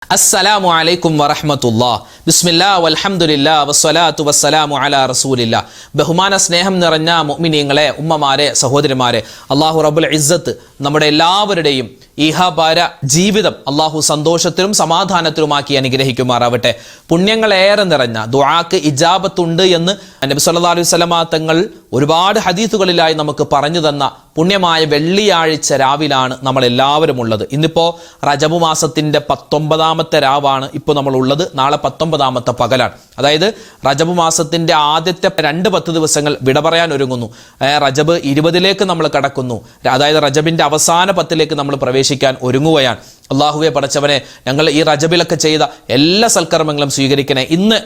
അസ്സലാമു അലൈക്കും വറഹ്മത്തുള്ളാഹ്. ബിസ്മില്ലാ വൽഹംദുലില്ലാ വസ്സലാത്തു വസ്സലാമു അലാ റസൂലില്ലാ. ബഹുമാന സ്നേഹം നിറഞ്ഞ മുഅ്മിനീങ്ങളെ, ഉമ്മമാരെ, സഹോദരിമാരെ, അല്ലാഹു റബ്ബുൽ ഇസ്സത്ത് നമ്മുടെ എല്ലാവരുടെയും ഇഹപര ജീവിതം അല്ലാഹു സന്തോഷത്തിലും സമാധാനത്തിലുമാക്കി അനുഗ്രഹിക്കുമാറാവട്ടെ. പുണ്യങ്ങളേറെ നിറഞ്ഞ ദുആക്ക് ഇജാബത്തുണ്ട് എന്ന് നബി സല്ലല്ലാഹു അലൈഹി വസല്ലമ തങ്ങൾ ഒരുപാട് ഹദീസുകളിലായി നമുക്ക് പറഞ്ഞു തന്ന പുണ്യമായ വെള്ളിയാഴ്ച രാവിലാണ് നമ്മൾ എല്ലാവരും ഉള്ളത്. ഇന്നിപ്പോൾ റജബ് മാസത്തിൻ്റെ 19ാമത്തെ രാവാണ് ഇപ്പോൾ നമ്മൾ ഉള്ളത്. നാളെ 19ാമത്തെ പകലാണ്. അതായത് റജബ് മാസത്തിൻ്റെ ആദ്യത്തെ 2-10 ദിവസങ്ങൾ വിട പറയാൻ ഒരുങ്ങുന്നു. റജബ് 20ലേക്ക് നമ്മൾ കടക്കുന്നു. അതായത് റജബിൻ്റെ അവസാന 10ലേക്ക് നമ്മൾ പ്രവേശിക്കാൻ ഒരുങ്ങുകയാണ്. അള്ളാഹുവെ പടച്ചവനെ, ഞങ്ങൾ ഈ റജബിലൊക്കെ ചെയ്ത എല്ലാ സൽക്കർമ്മങ്ങളും സ്വീകരിക്കണേ. ഇന്ന്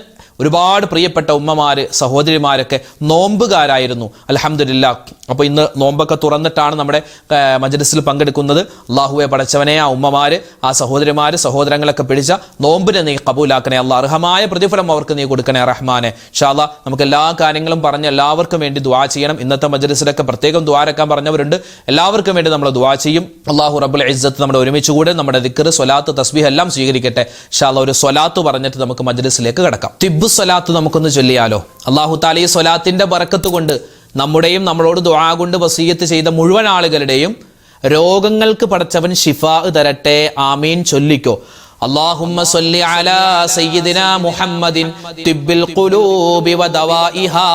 ഒരുപാട് പ്രിയപ്പെട്ട ഉമ്മമാർ, സഹോദരിമാരൊക്കെ നോമ്പുകാരായിരുന്നു. അൽഹംദുലില്ലാഹ്. അപ്പോൾ ഇന്ന് നോമ്പൊക്കെ തുറന്നിട്ടാണ് നമ്മുടെ മജ്‌ലിസിൽ പങ്കെടുക്കുന്നത്. അള്ളാഹുവെ പടച്ചവനെ, ആ ഉമ്മമാർ, ആ സഹോദരിമാർ, സഹോദരങ്ങളൊക്കെ പിടിച്ച നോമ്പിനെ നീ കബൂലാക്കണേ. അള്ളാഹ് അർഹമായ പ്രതിഫലം അവർക്ക് നീ കൊടുക്കണേ റഹ്മാനെ. ഇൻഷാ അല്ലാഹ് നമുക്ക് എല്ലാ കാര്യങ്ങളും പറഞ്ഞ് എല്ലാവർക്കും വേണ്ടി ദുആ ചെയ്യണം. ഇന്നത്തെ മജ്‌ലിസിലൊക്കെ പ്രത്യേകം ദുആ രക്കാൻ പറഞ്ഞവരുണ്ട്. എല്ലാവർക്കും വേണ്ടി നമ്മൾ ദുആ ചെയ്യും. അള്ളാഹു റബ്ബുൽ ഇസ്സത്ത് നമ്മുടെ ഒരുമിച്ച് കൂടെ നമ്മുടെ ദിക്ർ, സ്വലാത്ത്, തസ്ബീഹ് എല്ലാം സ്വീകരിക്കട്ടെ. ഇൻഷാ അല്ലാഹ് ഒരു സ്വലാത്ത് പറഞ്ഞിട്ട് നമുക്ക് മജ്‌ലിസിലേക്ക് കടക്കാം. സ്വലാത്ത് നമുക്കൊന്ന് ചൊല്ലിയാലോ? അല്ലാഹു തആല ഈ സ്വലാത്തിന്റെ ബറക്കത്ത് കൊണ്ട് നമ്മുടെയും നമ്മളോട് ദുആ കൊണ്ട് വസിയത്ത് ചെയ്ത മുഴുവൻ ആളുകളുടെയും രോഗങ്ങൾക്ക് പടച്ചവൻ ശിഫാ തരട്ടെ. ആമീൻ ചൊല്ലിക്കോ. اللهم صل على سيدنا محمد طب القلوب ودوائها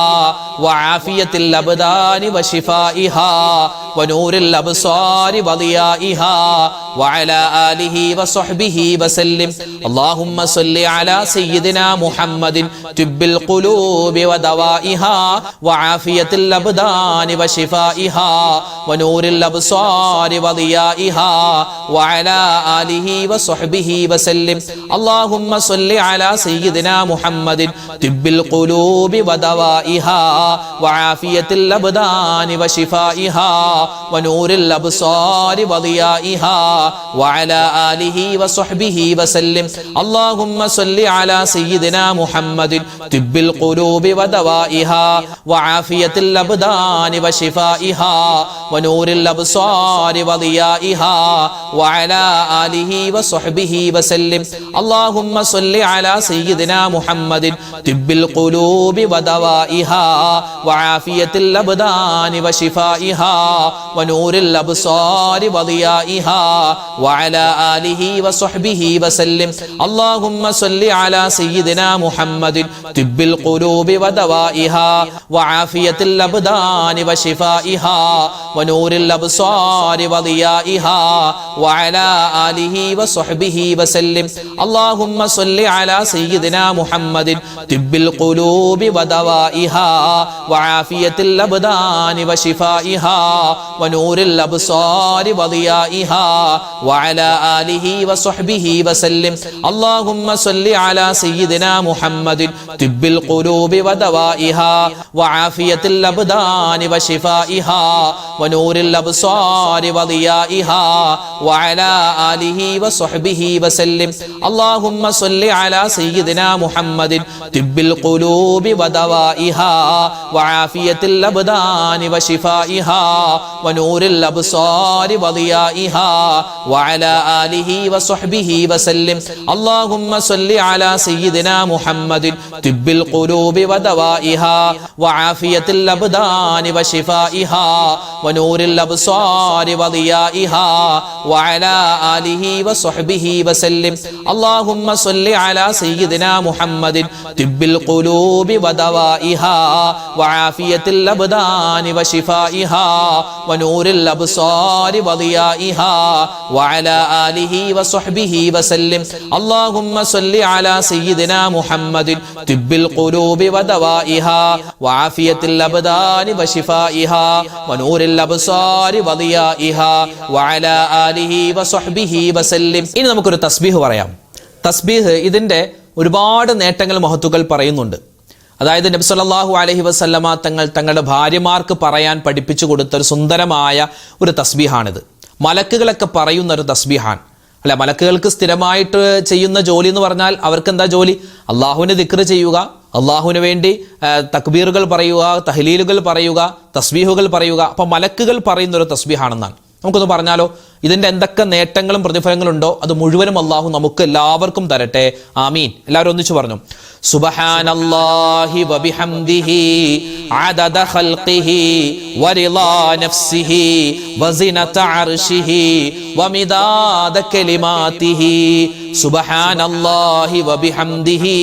وعافية الأبدان وشفائها ونور الأبصار وضيائها وعلى آله وصحبه وسلم. اللهم صل على سيدنا محمد طب القلوب ودوائها وعافية الأبدان وشفائها ونور الأبصار وضيائها وعلى آله وصحبه وسلم. اللهم صل على سيدنا محمد طب القلوب ودوائها وعافية الأبدان وشفائها ونور الأبصار وضيائها وعلى آله وصحبه وسلم. اللهم صل على سيدنا محمد طب القلوب ودوائها وعافية الأبدان وشفائها ونور الأبصار وضيائها وعلى آله وصحبه وسلم. اللهم صل على سيدنا محمد طب القلوب ودوائها وعافية الأبدان وشفائها ونور الأبصار وضيائها وعلى آله وصحبه وسلم. اللهم صل على سيدنا محمد طب القلوب ودوائها وعافية الأبدان وشفائها ونور الأبصار وضيائها وعلى آله وصحبه وسلم. اللهم صل على سيدنا محمد طب القلوب ودوائها وعافية الأبدان وشفائها ونور الأبصار وضيائها وعلى آله وصحبه وسلم. اللهم صل على سيدنا محمد طب القلوب ودوائها وعافية الأبدان وشفائها ونور الأبصار وضيائها وعلى آله وصحبه وسلم. اللهم صل على سيدنا محمد طب القلوب ودوائها وعافية الأبدان وشفائها ونور الأبصار وضيائها وعلى آله وصحبه وسلم. اللهم صل على سيدنا محمد طب القلوب ودوائها وعافية الأبدان وشفائها ونور الأبصار وضيائها وعلى آله وصحبه وسلم. اللهم صل على سيدنا محمد طب القلوب ودوائها وعافية الأبدان وشفائها ونور الأبصار وضيائها وعلى آله وصحبه وسلم. اللهم صل على سيدنا محمد طب القلوب ودوائها وعافية الأبدان وشفائها ونور الأبصار وضيائها وعلى آله وصحبه وسلم. ഇനി നമുക്കൊരു തസ്ബീഹ് പറയാം. തസ്ബീഹ് ഇതിൻ്റെ ഒരുപാട് നേട്ടങ്ങൾ, മഹത്തുക്കൾ പറയുന്നുണ്ട്. അതായത് നബി സല്ലല്ലാഹു അലൈഹി വസല്ലമ തങ്ങൾ തങ്ങളുടെ ഭാര്യമാർക്ക് പറയാൻ പഠിപ്പിച്ചു കൊടുത്ത ഒരു സുന്ദരമായ ഒരു തസ്ബീഹാണിത്. മലക്കുകളൊക്കെ പറയുന്ന ഒരു തസ്ബീഹാണ്. അല്ല, മലക്കുകൾക്ക് സ്ഥിരമായിട്ട് ചെയ്യുന്ന ജോലി എന്ന് പറഞ്ഞാൽ അവർക്ക് എന്താ ജോലി? അള്ളാഹുവിനെ ദിക്ർ ചെയ്യുക, അള്ളാഹുവിന് വേണ്ടി തക്ബീറുകൾ പറയുക, തഹ്ലീലുകൾ പറയുക, തസ്ബീഹുകൾ പറയുക. അപ്പം മലക്കുകൾ പറയുന്ന ഒരു തസ്ബീഹാണെന്നാണ്. നമുക്കൊന്ന് പറഞ്ഞാലോ? ഇതിൻ്റെ എന്തൊക്കെ നേട്ടങ്ങളും പ്രതിഫലങ്ങളും ഉണ്ടോ അത് മുഴുവനും അള്ളാഹു നമുക്ക് എല്ലാവർക്കും തരട്ടെ. ആമീൻ. എല്ലാവരും ഒന്നിച്ചു പറഞ്ഞു, സുബ്ഹാനല്ലാഹി വബിഹംദിഹി അദദ ഖൽഖിഹി വറിളാ നഫ്സിഹി വസിനത അർശിഹി വമിദാദ കലിമാതിഹി. സുബ്ഹാനല്ലാഹി വബിഹംദിഹി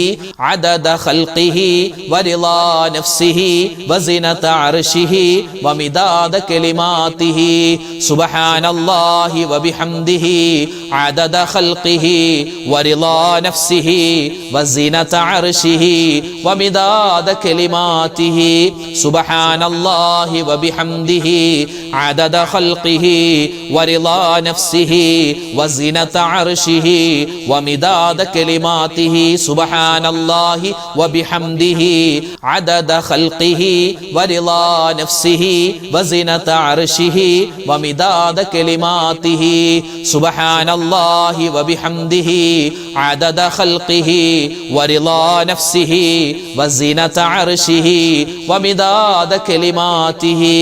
അദദ ഖൽഖിഹി വറിളാ നഫ്സിഹി വസിനത അർശിഹി വമിദാദ കലിമാതിഹി. സുബ്ഹാനല്ലാഹി വബിഹംദിഹി അദദ ഖൽഖിഹി വറിളാ നഫ്സിഹി വസിനത അർശിഹി വമിദാദ കലിമാതിഹി. സുബ്ഹാനല്ലാഹി വബിഹംദിഹി അദദ ഖൽഖിഹി വറിളാ നഫ്സിഹി വസിനത അർശിഹി വമിദാദ കലിമാതിഹി. സുബ്ഹാനല്ലാഹി വബിഹംദിഹി അദദ ഖൽഖിഹി വറിളാ നഫ്സിഹി വസിനത അർശിഹി വമിദാദ കലിമാതിഹി. സുബ്ഹാനല്ലാഹി വബിഹംദിഹി അദദ ഖൽഖിഹി വറിളാ നഫ്സിഹി വസിനത അർശിഹി വമിദാദ കലിമാതിഹി.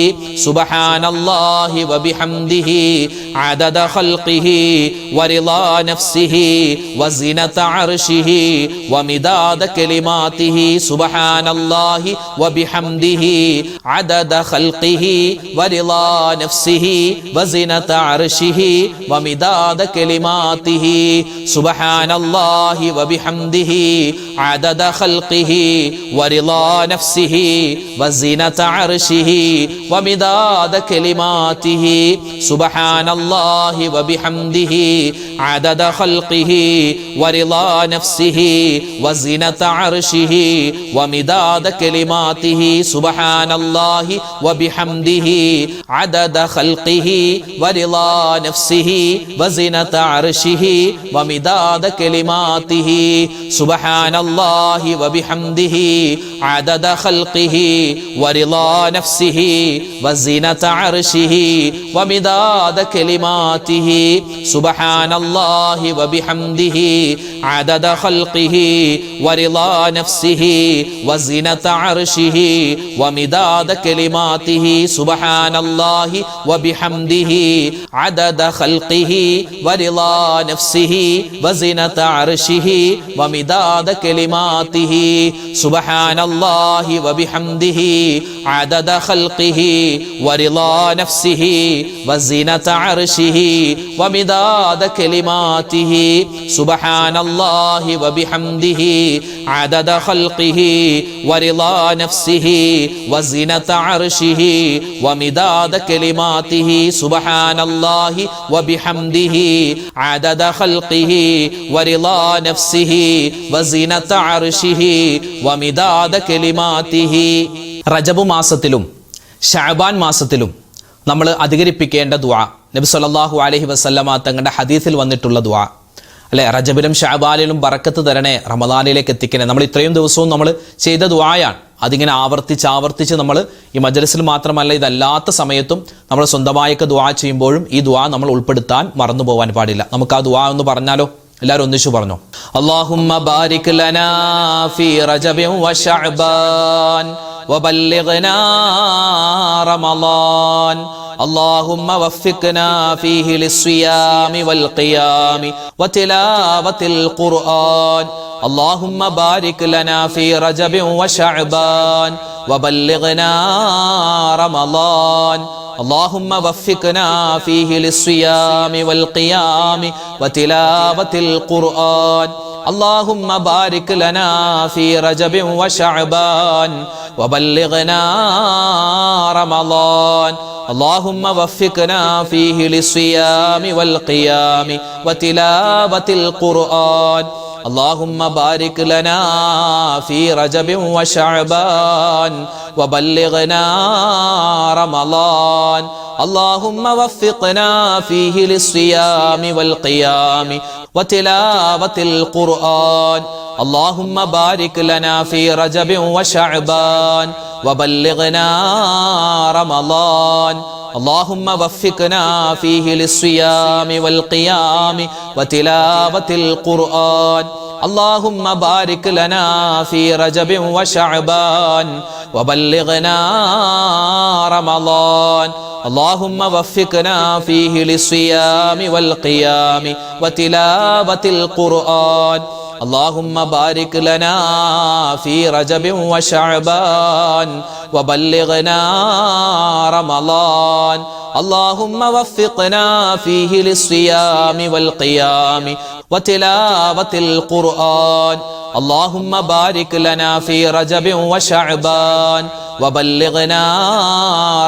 സുബ്ഹാനല്ലാഹി വബിഹംദിഹി അദദ ഖൽഖിഹി വറിളാ നഫ്സിഹി വസിനത അർശിഹി വമിദാദ കലിമാതിഹി. സുബ്ഹാനല്ലാഹി വബിഹംദിഹി അദദ ഖൽഖിഹി വറിളാ നഫ്സിഹി വസിനത അർശിഹി വമിദാദ കലിമാതിഹി. സുബ്ഹാനല്ലാഹി വബിഹംദിഹി അദദ ഖൽഖിഹി വറിളാ നഫ്സിഹി വസിനത അർശിഹി വമിദാദ കലിമാതിഹി. സുബ്ഹാനല്ലാഹി വബിഹംദിഹി അദദ ഖൽഖിഹി വറിളാ നഫ്സിഹി വസിനത അർശിഹി വമിദാദ കലിമാതിഹി. സുബ്ഹാനല്ലാഹി വബിഹംദിഹി അദദ ഖൽഖിഹി വറിളാ നഫ്സിഹി വസിനത അർശിഹി വമിദാദ കലിമാതിഹി. സുബ്ഹാനല്ലാഹി വബിഹംദിഹി അദദ ഖൽഖിഹി വറിളാ നഫ്സിഹി വസിനത അർശിഹി വമിദാദ കലിമാതിഹി. സുബ്ഹാനല്ലാഹി വബിഹംദിഹി അദദ ഖൽഖിഹി വറിളാ നഫ്സിഹി വസിനത അർശിഹി വമിദാദ കലിമാതിഹി. സുബ്ഹാനല്ലാഹി വബിഹംദിഹി അദദ ഖൽഖിഹി വറിളാ നഫ്സിഹി വസിനത അർശിഹി വമിദാദ കലിമാതിഹി. സുബ്ഹാനല്ലാഹി വബിഹംദിhi അദദ ഖൽഖിഹി വറിളാ നഫ്സിഹി വസിനത അർശിഹി വമിദാദ കലിമാതിഹി. സുബ്ഹാനല്ലാഹി വബിഹംദിhi അദദ ഖൽഖിഹി വറിളാ നഫ്സിഹി വസിനത അർശിഹി വമിദാദ കലിമാതിഹി. സുബ്ഹാനല്ലാഹി വബിഹംദിhi അദദ ഖൽഖിഹി വറിളാ നഫ്സിഹി വസിനത അർശിഹി വമിദാദ കലിമാതിഹി. റജബ് മാസത്തിലും ശഅബാൻ മാസത്തിലും നമ്മൾ അധികരിപ്പിക്കേണ്ട ദുആ, നബി സല്ലല്ലാഹു അലൈഹി വസല്ലമ തങ്ങളുടെ ഹദീസിൽ വന്നിട്ടുള്ള ദുആ അല്ലെ, റജബിലും ശഅബാനിലും ബറക്കത്ത് തരണേ, റമദാനിലേക്ക് എത്തിക്കണേ. നമ്മൾ ഇത്രയും ദിവസവും നമ്മൾ ചെയ്ത ദുആയാണ്. അതിങ്ങനെ ആവർത്തിച്ച് നമ്മൾ ഈ മജ്ലിസിൽ മാത്രമല്ല ഇതല്ലാത്ത സമയത്തും നമ്മൾ സ്വന്തമായൊക്കെ ദുആ ചെയ്യുമ്പോഴും ഈ ദുആ നമ്മൾ ഉൾപ്പെടുത്താൻ മറന്നു പോകാൻ പാടില്ല. നമുക്ക് ആ ദുആ ഒന്ന് പറഞ്ഞാലോ? എല്ലാവരും ഒന്നിച്ചു പറഞ്ഞു, അല്ലാഹുമ്മ ബാരിക് ലനാ ഫീ റജബിൻ വ ശഅബാൻ വബല്ലിഗ്നാ റമളാൻ. اللهم وفقنا فيه للصيام والقيام وتلاوة القرآن. اللهم بارك لنا في رجب وشعبان وبلغنا رمضان. اللهم وفقنا فيه للصيام والقيام وتلاوة القرآن. اللهم بارك لنا في رجب وشعبان وبلغنا رمضان. اللهم وفقنا فيه للصيام والقيام وتلاوة القرآن. اللهم بارك لنا في رجب وشعبان وبلغنا رمضان. اللهم وفقنا فيه للصيام والقيام وتلاوة القرآن. اللهم بارك لنا في رجب وشعبان وبلغنا رمضان. اللهم وفقنا فيه للصيام والقيام وتلاوة القرآن. اللهم بارك لنا في رجب وشعبان وبلغنا رمضان. اللهم وفقنا فيه للصيام والقيام وتلاوة القرآن اللهم بارك لنا في رجب وشعبان وبلغنا رمضان اللهم وفقنا فيه للصيام والقيام وتلاوة القرآن اللهم بارك لنا في رجب وشعبان وبلغنا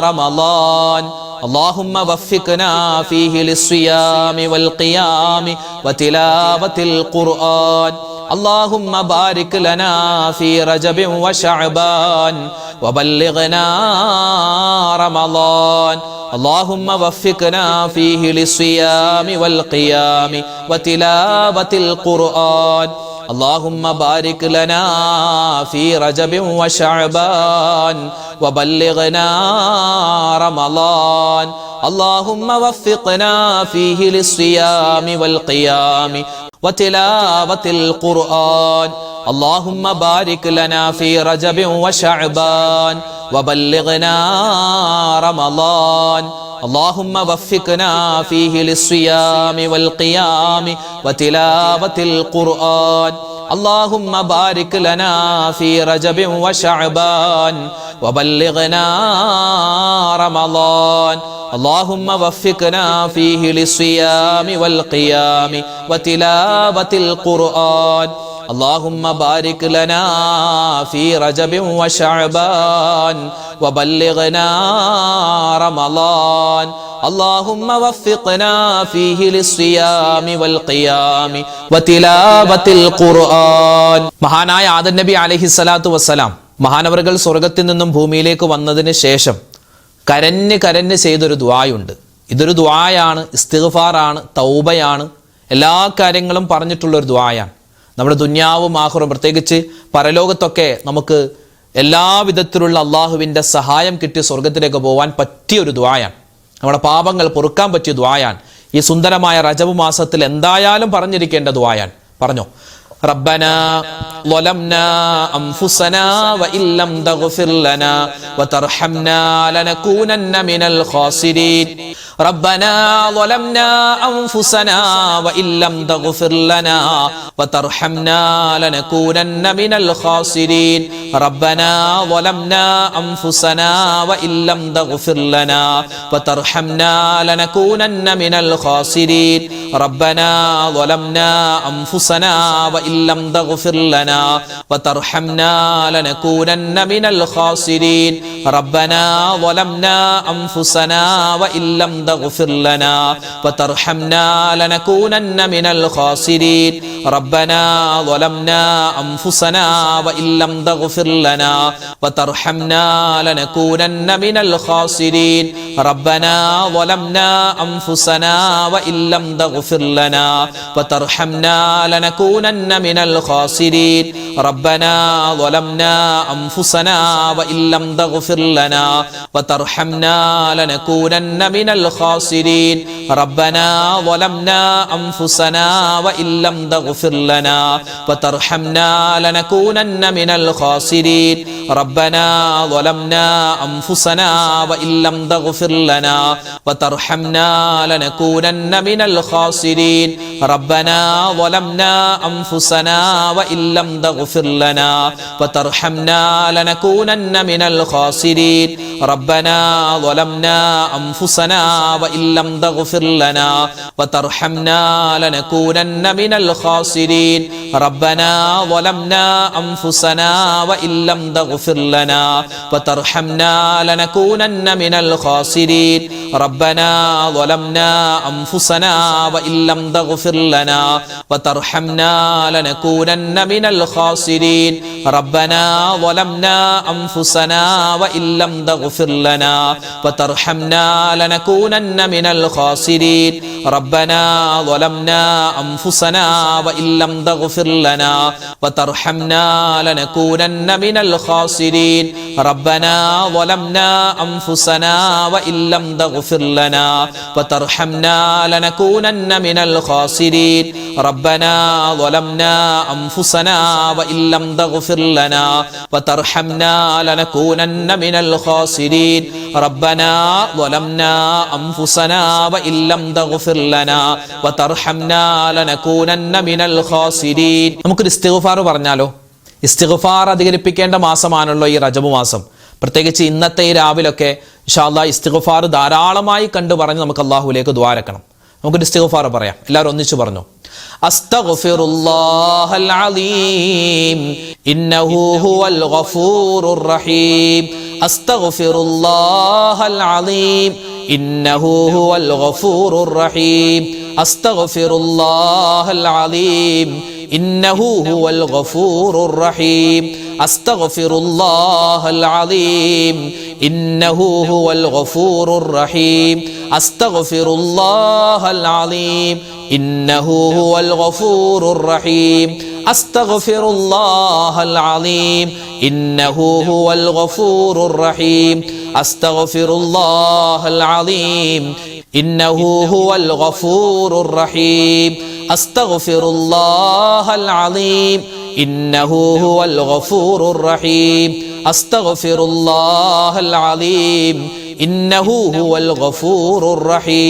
رمضان اللهم وفقنا فيه للصيام والقيام وتلاوة القرآن اللهم بارك لنا في رجب وشعبان وبلغنا رمضان اللهم وفقنا فيه للصيام والقيام وتلاوة القرآن اللهم بارك لنا في رجب وشعبان وبلغنا رمضان اللهم وفقنا فيه للصيام والقيام وتلاوة القرآن اللهم بارك لنا في رجب وشعبان وبلغنا رمضان اللهم وفقنا فيه للصيام والقيام وتلاوة القرآن اللهم بارك لنا في رجب وشعبان وبلغنا رمضان اللهم وفقنا فيه للصيام والقيام وتلاوة القرآن اللهم بارك لنا في رجب وشعبان وبلغنا رمضان اللهم وفقنا فيه للصيام والقيام وتلاوة القرآن മഹാനായ ആദം നബി അലൈഹിസ്സലാത്തു വസ്സലാം മഹാനവറുകൾ സ്വർഗത്തിൽ നിന്നും ഭൂമിയിലേക്ക് വന്നതിന് ശേഷം കരഞ്ഞ് ചെയ്തൊരു ദുആയുണ്ട്. ഇതൊരു ദുആയാണ്, ഇസ്തിഗ്ഫാറാണ്, തൗബയാണ്, എല്ലാ കാര്യങ്ങളും പറഞ്ഞിട്ടുള്ളൊരു ദുആയാണ്. നമ്മുടെ ദുന്യാവും ആഖിറവും പ്രത്യേകിച്ച് പരലോകത്തൊക്കെ നമുക്ക് എല്ലാ വിധത്തിലുള്ള അള്ളാഹുവിൻ്റെ സഹായം കിട്ടി സ്വർഗത്തിലേക്ക് പോകാൻ പറ്റിയൊരു ദുആയാണ്. നമ്മുടെ പാപങ്ങൾ പൊറുക്കാൻ പറ്റിയ ദുആയാണ്. ഈ സുന്ദരമായ റജബ് മാസത്തിൽ എന്തായാലും പറഞ്ഞിരിക്കേണ്ട ദുആയാണ്. പറഞ്ഞോ, റബ്ബനാ ളലംനാ അൻഫുസനാ വഇൻ ലം തഗ്ഫിർ ലനാ വതർഹംനാ ലനകൂനന്ന മിനൽ ഖാസിരീൻ. റബ്ബനാ ളലംനാ അൻഫുസനാ വഇൻ ലം തഗ്ഫിർ ലനാ വതർഹംനാ ലനകൂനന്ന മിനൽ ഖാസിരീൻ. റബ്ബനാ ളലംനാ അൻഫുസനാ വഇൻ ലം തഗ്ഫിർ ലനാ വതർഹംനാ ലനകൂനന്ന മിനൽ ഖാസിരീൻ. റബ്ബനാ ളലംനാ അൻഫുസനാ വഇൻ ലം തഗ്ഫിർ ലനാ വതർഹംനാ ലനകൂനന്ന മിനൽ ഖാസിരീൻ. റബ്ബനാ ളലംനാ അൻഫുസനാ വഇൻ ലം തഗ്ഫിർ ലനാ വതർഹംനാ ലനകൂനന്ന മിനൽ ഖാസിരീൻ. റബ്ബനാ ളലംനാ അൻഫുസനാ വഇൻ ലം തഗ്ഫിർ ലനാ വതർഹംനാ ലനകൂനന്ന മിനൽ ഖാസിരീൻ. റബ്ബനാ ളലംനാ അൻഫുസനാ വഇൻ ലം തഗ്ഫിർ ലനാ വതർഹംനാ ലനകൂനന്ന മിനൽ ഖാസിരീൻ. റബ്ബനാ ളലംനാ അൻഫുസനാ വഇൻ ലം തഗ്ഫിർ ലനാ വതർഹംനാ ലനകൂനന്ന മിനൽ ഖാസിരീൻ. റബ്ബനാ ളലംനാ അൻഫുസനാ വഇൻ ലം തഗ്ഫിർ ലനാ വതർഹംനാ ലനകൂനന്ന മിനൽ ഖാസിരീൻ. റബ്ബനാ ളലംനാ അൻഫുസനാ വഇൻ ലം തഗ്ഫിർ ലനാ വതർഹംനാ ലനകൂനന്ന മിനൽ ഖാസിരീൻ. റബ്ബനാ ളലംനാ അൻഫുസനാ വഇൻ ലം തഗ്ഫിർ ലനാ വതർഹംനാ ലനകൂനന്ന മിനൽ ഖാസിരീൻ. റബ്ബനാ ളലംനാ അൻഫുസനാ വഇൻ ലം തഗ്ഫിർ ലനാ വതർഹംനാ ലനകൂനന്ന മിനൽ ഖാസിരീൻ. റബ്ബനാ ളലംനാ അൻഫുസനാ വഇൻ ലം തഗ്ഫിർ ലനാ വതർഹംനാ ലനകൂനന്ന മിനൽ ഖാസിരീൻ. റബ്ബനാ ളലംനാ അൻഫുസനാ വഇൻ ലം തഗ്ഫിർ ലനാ വതർഹംനാ ലനകൂനന്ന മിനൽ ഖാസിരീൻ. റബ്ബനാ ളലംനാ അൻഫുസനാ വഇൻ ലം തഗ്ഫിർ ലനാ വതർഹംനാ ലനകൂനന്ന മിനൽ ഖാസിരീൻ. റബ്ബനാ ളലംനാ അൻഫുസനാ വഇൻ ലം തഗ്ഫിർ ലനാ വതർഹംനാ ലനകൂനന്ന മിനൽ ഖാസിരീൻ. റബ്ബനാ ളലംനാ അൻഫുസനാ വഇൻ ലം തഗ്ഫിർ ലനാ വതർഹംനാ ലനകൂനന്ന മിനൽ ഖാസിരീൻ. റബ്ബനാ ളലംനാ അൻഫുസനാ വഇല്ലം തഗ്ഫിർ ലനാ വതർഹംനാ ലനകൂനന്ന മിനൽ ഖാസിരീൻ റബ്ബനാ ളലംനാ അൻഫുസനാ വഇല്ലം തഗ്ഫിർ ലനാ വതർഹംനാ ലനകൂനന്ന മിനൽ ഖാസിരീൻ. നമുക്കൊരു ഇസ്തിഗ്ഫാർ പറഞ്ഞാലോ? ഇസ്തിഗ്ഫാർ അധികരിപ്പിക്കേണ്ട മാസമാണല്ലോ ഈ റജബ് മാസം. പ്രത്യേകിച്ച് ഇന്നത്തെ ഈ രാവിലൊക്കെ ഇൻഷാ അല്ലാഹ് ഇസ്തിഗ്ഫാർ ധാരാളമായി കണ്ടു പറഞ്ഞ് നമുക്ക് അല്ലാഹുവിലേക്ക് ദുആരക്കണം. നമുക്കൊരു ഇസ്തിഗ്ഫാർ പറയാം. എല്ലാവരും ഒന്നിച്ചു പറഞ്ഞു. അസ്തഗ്ഫിറുല്ലാഹൽ അലീം ഇന്നഹു ഹുവൽ ഗഫൂറുർ റഹീം. അസ്തഗ്ഫിറുല്ലാഹൽ അലീം ഇന്നഹു ഹുവൽ ഗഫൂറുർ റഹീം. അസ്തഗ്ഫിറുല്ലാഹൽ അലീം ഇന്നഹു ഹുവൽ ഗഫൂറുർ റഹീം. അസ്തഗ്ഫിറുല്ലാഹൽ അലീം ഇന്നഹു ഹുവൽ ഗഫൂറുർ റഹീം. അസ്തഗ്ഫിറുല്ലാഹൽ അലീം ഇന്നഹു ഹുവൽ ഗഫൂറുർ റഹീം. അസ്തഗ്ഫിറുല്ലാഹൽ അലീം ഇന്നഹു ഹുവൽ ഗഫൂറുർ റഹീം. അസ്തഗ്ഫിറുല്ലാഹൽ അലീം ഇന്നഹു ഹുവൽ ഗഫൂറുർ റഹീം. അസ്തഗ്ഫിറുല്ലാഹൽ അലീം ഇന്നഹു ഹുവൽ ഗഫൂറുർ റഹീം. അസ്തഗ്ഫിറുല്ലാഹൽ അലീം ഇന്നഹു ഹുവൽ ഗഫൂറുർ റഹീം.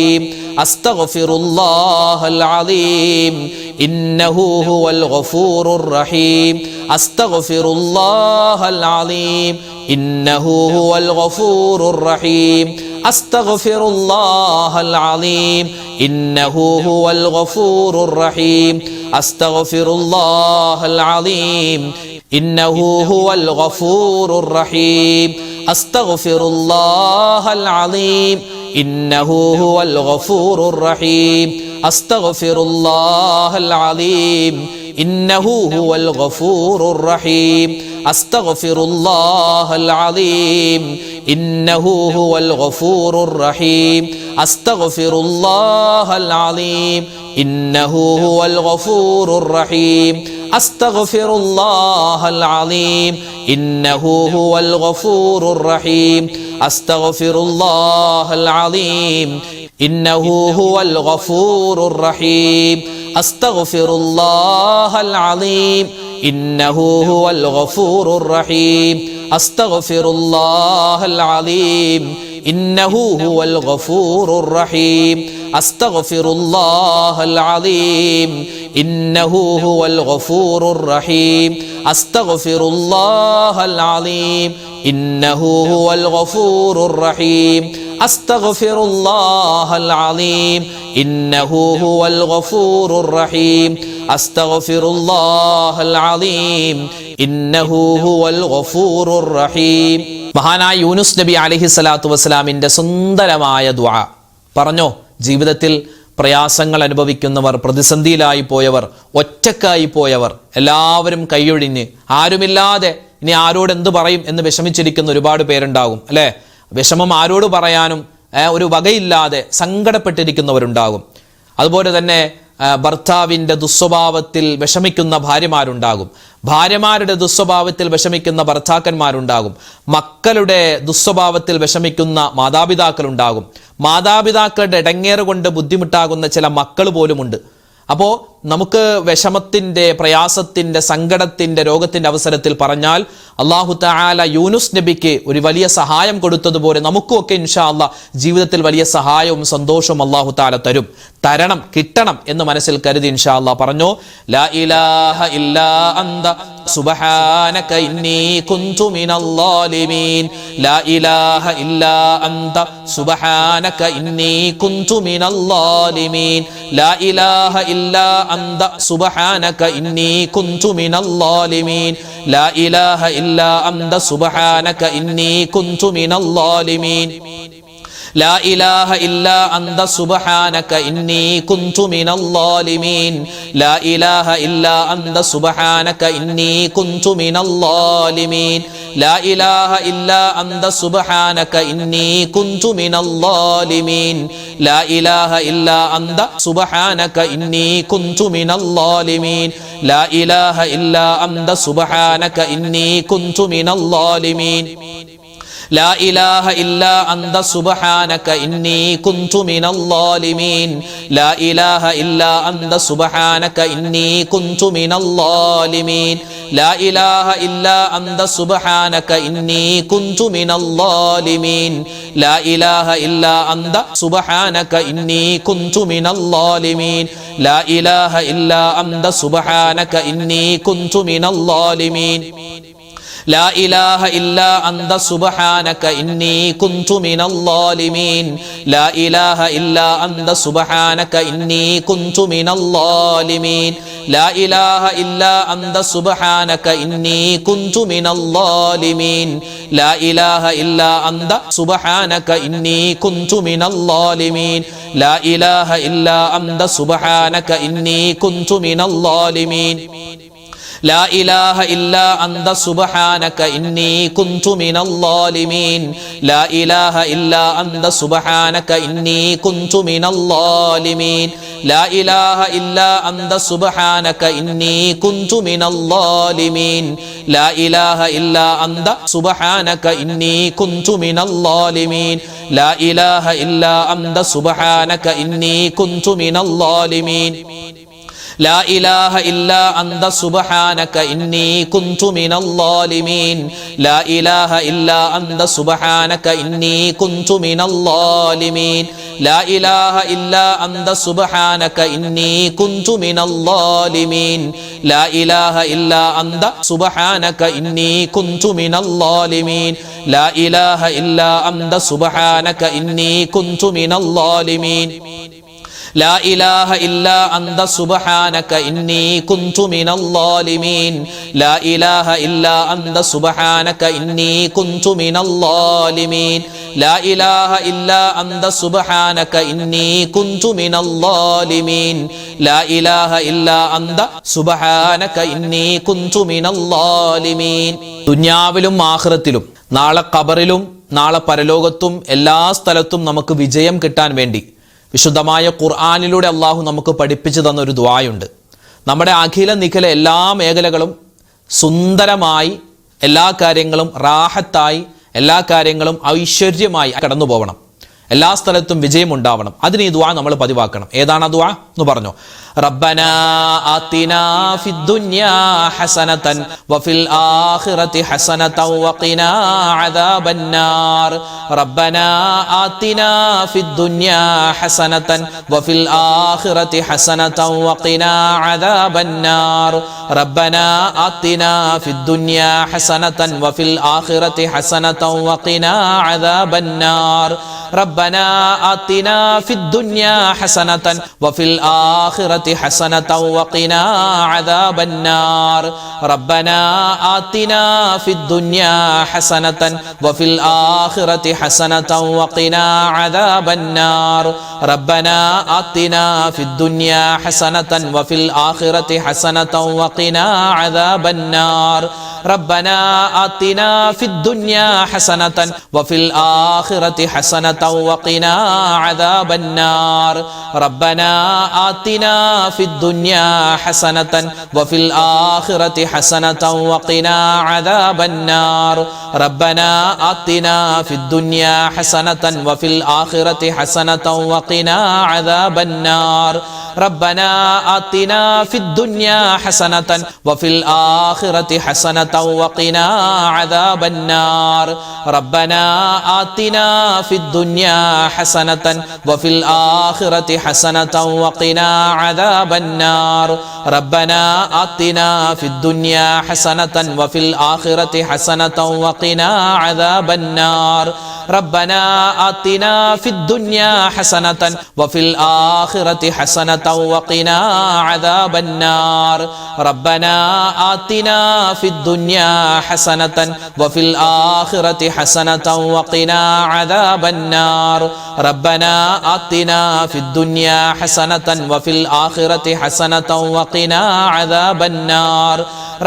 അസ്തഗ്ഫിറുല്ലാഹൽ അലീം ഇന്നഹു ഹുവൽ ഗഫൂറുർ റഹീം. അസ്തഗ്ഫിറുല്ലാഹൽ അലീം ഇന്നഹു ഹുവൽ ഗഫൂറുർ റഹീം. അസ്തഗ്ഫിറുല്ലാഹൽ അലീം ഇന്നഹു ഹുവൽ ഗഫൂറുർ റഹീം. അസ്തഗ്ഫിറുല്ലാഹൽ അലീം ഇന്നഹു ഹുവൽ ഗഫൂറുർ റഹീം. അസ്തഗ്ഫിറുല്ലാഹൽ അലീം ഇന്നഹു ഹുവൽ ഗഫൂറുർ റഹീം. അസ്തഗ്ഫിറുല്ലാഹൽ അലീം ഇന്നഹു ഹുവൽ ഗഫൂറുർ റഹീം. അസ്തഗ്ഫിറുല്ലാഹൽ അലീം ഇന്നഹു ഹുവൽ ഗഫൂറുർ റഹീം. അസ്തഗ്ഫിറുല്ലാഹൽ അലീം ഇന്നഹു ഹുവൽ ഗഫൂറുർ റഹീം. അസ്തഗ്ഫിറുല്ലാഹൽ അലീം ഇന്നഹു ഹുവൽ ഗഫൂറുർ റഹീം. അസ്തഗ്ഫിറുല്ലാഹൽ അലീം ഇന്നഹു ഹുവൽ ഗഫൂറുർ റഹീം. അസ്തഗ്ഫിറുല്ലാഹൽ അലീം ഇന്നഹു ഹുവൽ ഗഫൂറുർ റഹീം. അസ്തഗ്ഫിറുല്ലാഹൽ അലീം ഇന്നഹു ഹുവൽ ഗഫൂറുർ റഹീം. അസ്തഗ്ഫിറുല്ലാഹൽ അലീം ഇന്നഹു ഹുവൽ ഗഫൂറുർ റഹീം. അസ്തഗ്ഫിറുല്ലാഹൽ അലീം ഇന്നഹു ഹുവൽ ഗഫൂറുർ റഹീം. അസ്തഗ്ഫിറുല്ലാഹൽ അലീം ഇന്നഹു ഹുവൽ ഗഫൂറുർ റഹീം. അസ്തഗ്ഫിറുല്ലാഹൽ അലീം ഇന്നഹു ഹുവൽ ഗഫൂറുർ റഹീം. മഹാനായ യൂനുസ് നബി അലൈഹി സ്വലാത്തു വസ്സലാമിന്റെ സുന്ദരമായ ദുആ പറഞ്ഞോ. ജീവിതത്തിൽ പ്രയാസങ്ങൾ അനുഭവിക്കുന്നവർ, പ്രതിസന്ധിയിലായി പോയവർ, ഒറ്റക്കായി പോയവർ, എല്ലാവരും കൈയൊഴിഞ്ഞ് ആരുമില്ലാതെ ഇനി ആരോട് എന്ത് പറയും എന്ന് വിഷമിച്ചിരിക്കുന്ന ഒരുപാട് പേരുണ്ടാകും അല്ലേ? വിഷമം ആരോട് പറയാനും ഒരു വകയില്ലാതെ സങ്കടപ്പെട്ടിരിക്കുന്നവരുണ്ടാകും. അതുപോലെ തന്നെ ഭർത്താവിൻ്റെ ദുസ്വഭാവത്തിൽ വിഷമിക്കുന്ന ഭാര്യമാരുണ്ടാകും. ഭാര്യമാരുടെ ദുസ്വഭാവത്തിൽ വിഷമിക്കുന്ന ഭർത്താക്കന്മാരുണ്ടാകും. മക്കളുടെ ദുസ്വഭാവത്തിൽ വിഷമിക്കുന്ന മാതാപിതാക്കളുണ്ടാകും. മാതാപിതാക്കളുടെ ഇടങ്ങേറ് കൊണ്ട് ബുദ്ധിമുട്ടാകുന്ന ചില മക്കൾ പോലുമുണ്ട്. അപ്പോൾ നമുക്ക് വിഷമത്തിൻ്റെ, പ്രയാസത്തിൻ്റെ, സങ്കടത്തിൻ്റെ, രോഗത്തിൻ്റെ അവസരത്തിൽ പറഞ്ഞാൽ അല്ലാഹു തആല യൂനുസ് നബിക്ക് ഒരു വലിയ സഹായം കൊടുത്തതുപോലെ നമുക്കുമൊക്കെ ഇൻഷാ അല്ലാഹ് ജീവിതത്തിൽ വലിയ സഹായവും സന്തോഷവും അല്ലാഹു തആല തരണം, കിട്ടണം എന്ന് മനസ്സിൽ കരുതി ഇൻഷാ അല്ലാഹ് പറഞ്ഞു. ലാ ഇലാഹ ഇല്ലാ അന്ത സുബ്ഹാനക ഇന്നി കുന്തു മിനൽ ളാലിമീൻ. ലാ ഇലാഹ ഇല്ലാ അന്ത സുബ്ഹാനക ഇന്നി കുന്തു മിനൽ ളാലിമീൻ. ലാ ഇലാഹ ഇല്ലാ അന്ത സുബ്ഹാനക ഇന്നി കുന്തു മിനൽ ളാലിമീൻ. ലാ ഇലാഹ ഇല്ലാ അന്ത സുബ്ഹാനക ഇന്നി കുന്തു മിനൽ ളാലിമീൻ. لا إله إلا أنت سبحانك إني كنت من الظالمين. لا إله إلا أنت سبحانك إني كنت من الظالمين. لا إله إلا أنت سبحانك إني كنت من الظالمين. لا إله إلا أنت سبحانك إني كنت من الظالمين. لا إله إلا أنت سبحانك إني كنت من الظالمين. لا إله إلا أنت سبحانك إني كنت من الظالمين لا إله إلا أنت سبحانك إني كنت من الظالمين لا إله إلا أنت سبحانك إني كنت من الظالمين لا إله إلا أنت سبحانك إني كنت من الظالمين لا إله إلا أنت سبحانك إني كنت من الظالمين لا إله إلا أنت سبحانك إني كنت من الظالمين لا إله إلا أنت سبحانك إني كنت من الظالمين لا إله إلا أنت سبحانك إني كنت من الظالمين لا إله إلا أنت سبحانك إني كنت من الظالمين لا إله إلا أنت سبحانك إني كنت من الظالمين لا إله إلا أنت سبحانك إني كنت من الظالمين لا إله إلا أنت سبحانك إني كنت من الظالمين لا إله إلا أنت سبحانك إني كنت من الظالمين لا إله إلا أنت سبحانك إني كنت من الظالمين لا إله إلا أنت سبحانك إني كنت من الظالمين لا إله إلا أنت سبحانك إني كنت من الظالمين لا إله إلا أنت سبحانك إني كنت من الظالمين لا إله إلا أنت سبحانك إني كنت من الظالمين لا إله إلا أنت سبحانك إني كنت من الظالمين لا إله إلا أنت سبحانك إني كنت من الظالمين لا إله إلا أنت سبحانك إني كنت من الظالمين لا إله إلا أنت سبحانك إني كنت من الظالمين لا إله إلا أنت سبحانك إني كنت من الظالمين لا إله إلا أنت سبحانك إني كنت من الظالمين ദുനിയാവിലും ആഖിറത്തിലും നാളെ ഖബറിലും നാളെ പരലോകത്തും എല്ലാ സ്ഥലത്തും നമുക്ക് വിജയം കിട്ടാൻ വേണ്ടി വിശുദ്ധമായ ഖുർആനിലൂടെ അള്ളാഹു നമുക്ക് പഠിപ്പിച്ചു തന്ന ഒരു ദുആയുണ്ട്. നമ്മുടെ അഖില നിഖില എല്ലാ മേഖലകളും സുന്ദരമായി, എല്ലാ കാര്യങ്ങളും റാഹത്തായി, എല്ലാ കാര്യങ്ങളും ഐശ്വര്യമായി കടന്നു പോകണം, എല്ലാ സ്ഥലത്തും വിജയം ഉണ്ടാവണം. അതിന് ഈ ദുആ നമ്മൾ പതിവാക്കണം. ഏതാണ് ആ ദുആ എന്ന് പറഞ്ഞു? റബ്ബനാ ആതിനാ ഫിദ്ദുനിയാ ഹസനതൻ വഫിൽ ആഖിറതി ഹസനതൻ വഖിനാ അദാബന്നാർ റബ്ബനാ ആതിനാ ഫിദ്ദുനിയാ ഹസനതൻ വഫിൽ ആഖിറതി ഹസനതൻ വഖിനാ അദാബന്നാർ റബ്ബനാ ആതിനാ ഫിദ്ദുനിയാ ഹസനതൻ വഫിൽ ആഖിറതി ഹസനതൻ വഖിനാ അദാബന്നാർ ربنا آتنا في الدنيا حسنة وفي الآخرة حسنة وقنا عذاب النار ربنا آتنا في الدنيا حسنة وفي الآخرة حسنة وقنا عذاب النار ربنا آتنا في الدنيا حسنة وفي الآخرة حسنة وقنا عذاب النار ربنا آتنا في الدنيا حسنة وفي الآخرة حسنة وقنا عذاب النار ربنا آتنا في الدنيا حسنة وفي الآخرة حسنة وقنا عذاب النار ربنا آتنا في الدنيا حسنة وفي الآخرة حسنة وقنا عذاب النار ربنا آتنا في الدنيا حسنة وفي الآخرة حسنة وقنا عذاب النار ربنا آتنا في الدنيا حسنة وفي الآخرة حسنة وقنا عذاب النار ربنا آتنا في الدنيا حسنة وفي الآخرة حسنة وقنا عذاب النار ربنا آتنا في الدنيا حسنة وفي الآخرة حسنة وقنا عذاب النار ربنا آتنا في الدنيا حسنة وفي الآخرة حسنة وقنا عذاب النار ربنا آتنا في الدنيا حسنة وفي الآخرة حسنة وقنا عذاب النار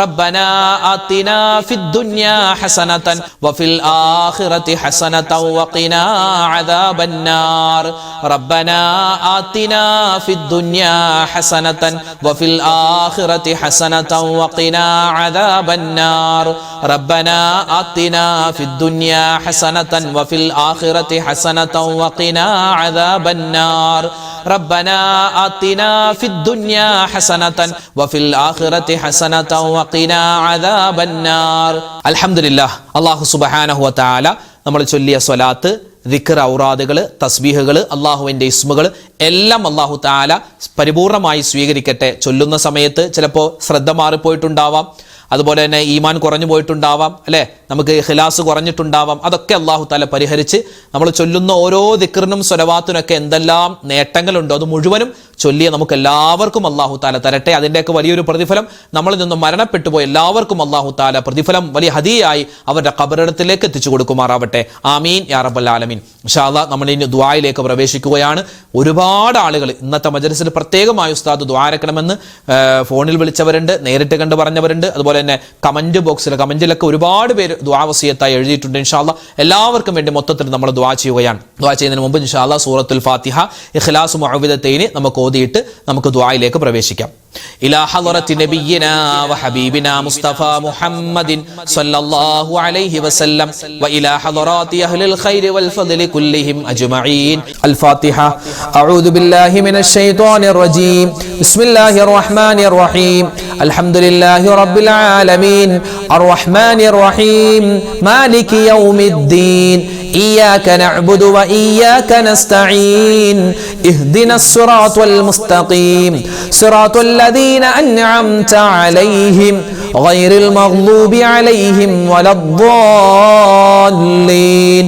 റബ്ബനാ ആതിനാ ഫിദ്ദുനിയാ ഹസനതൻ വഫിൽ ആഖിറതി ഹസനതൻ വഖിനാ അദാബന്നാർ റബ്ബനാ ആതിനാ ഫിദ്ദുനിയാ ഹസനതൻ വഫിൽ ആഖിറതി ഹസനതൻ വഖിനാ അദാബന്നാർ റബ്ബനാ ആതിനാ ഫിദ്ദുനിയാ ഹസനതൻ വഫിൽ ആഖിറതി ഹസനതൻ വഖിനാ അദാബന്നാർ റബ്ബനാ ആതിനാ ഫിദ്ദുനിയാ ഹസനതൻ വഫിൽ ആഖിറതി ഹസനതൻ വഖിനാ അദാബന്നാർ. അൽഹംദുലില്ലാഹ്, അല്ലാഹു സുബ്ഹാനഹു വ തആല നമ്മൾ ചൊല്ലിയ സ്വലാത്ത്, ദിക്ർ, ഔറാദുകൾ, തസ്ബീഹുകൾ, അള്ളാഹുവിൻ്റെ ഇസ്മുകൾ എല്ലാം അള്ളാഹു തആല പരിപൂർണമായി സ്വീകരിക്കട്ടെ. ചൊല്ലുന്ന സമയത്ത് ചിലപ്പോൾ ശ്രദ്ധ മാറിപ്പോയിട്ടുണ്ടാവാം, അതുപോലെ തന്നെ ഈമാൻ കുറഞ്ഞു പോയിട്ടുണ്ടാവാം, അല്ലേ, നമുക്ക് ഖിലാസ് കുറഞ്ഞിട്ടുണ്ടാവാം. അതൊക്കെ അള്ളാഹു തആല പരിഹരിച്ച് നമ്മൾ ചൊല്ലുന്ന ഓരോ ദിക്റിനും സ്വലവാത്തിനൊക്കെ എന്തെല്ലാം നേട്ടങ്ങളുണ്ടോ അത് മുഴുവനും ചൊല്ലിയ നമുക്ക് എല്ലാവർക്കും അള്ളാഹു തആല തരട്ടെ. അതിൻ്റെയൊക്കെ വലിയൊരു പ്രതിഫലം നമ്മളിൽ നിന്നും മരണപ്പെട്ടു പോയ എല്ലാവർക്കും അള്ളാഹു തആല പ്രതിഫലം വലിയ ഹദിയായി അവരുടെ ഖബറിടത്തിലേക്ക് എത്തിച്ചു കൊടുക്കുമാറാവട്ടെ. ആമീൻ യാ റബ്ബൽ ആലമീൻ. ഇൻഷാ അല്ലാഹ് നമ്മൾ ഇനി ദുആയിലേക്ക് പ്രവേശിക്കുകയാണ്. ഒരുപാട് ആളുകൾ ഇന്നത്തെ മജ്‌ലിസിൽ പ്രത്യേകമായി ഉസ്താദ് ദുആരക്കണമെന്ന് ഫോണിൽ വിളിച്ചവരുണ്ട്, നേരിട്ട് കണ്ട് പറഞ്ഞവരുണ്ട്, അതുപോലെ തന്നെ കമന്റ് ബോക്സിൽ കമന്റിലൊക്കെ ഒരുപാട് പേര് ദുആ വസിയത്തായി എഴുതിയിട്ടുണ്ട്. ഇൻഷാ അല്ലാഹ് എല്ലാവർക്കും വേണ്ടി മൊത്തത്തിൽ നമ്മൾ ദുആ ചെയ്യുകയാണ്. ദുആ ചെയ്യുന്നതിന് മുമ്പ് ഇൻഷാ അല്ലാഹ് സൂറത്തുൽ ഫാത്തിഹ, ഇഖ്ലാസ്, മുഅവ്വിദത്തൈനി നമുക്ക് ഓതിയിട്ട് നമുക്ക് ദുആയിലേക്ക് പ്രവേശിക്കാം. إلى حضرة نبينا وحبيبنا مصطفى محمد صلى الله عليه وسلم وإلى حضرات أهل الخير والفضل كلهم أجمعين. الفاتحة. أعوذ بالله من الشيطان الرجيم. بسم الله الرحمن الرحيم. الحمد لله رب العالمين الرحمن الرحيم مالك يوم الدين إياك نعبد وإياك نستعين اهدنا الصراط المستقيم صراط الذين أنعمت عليهم غير المغضوب عليهم ولا الضالين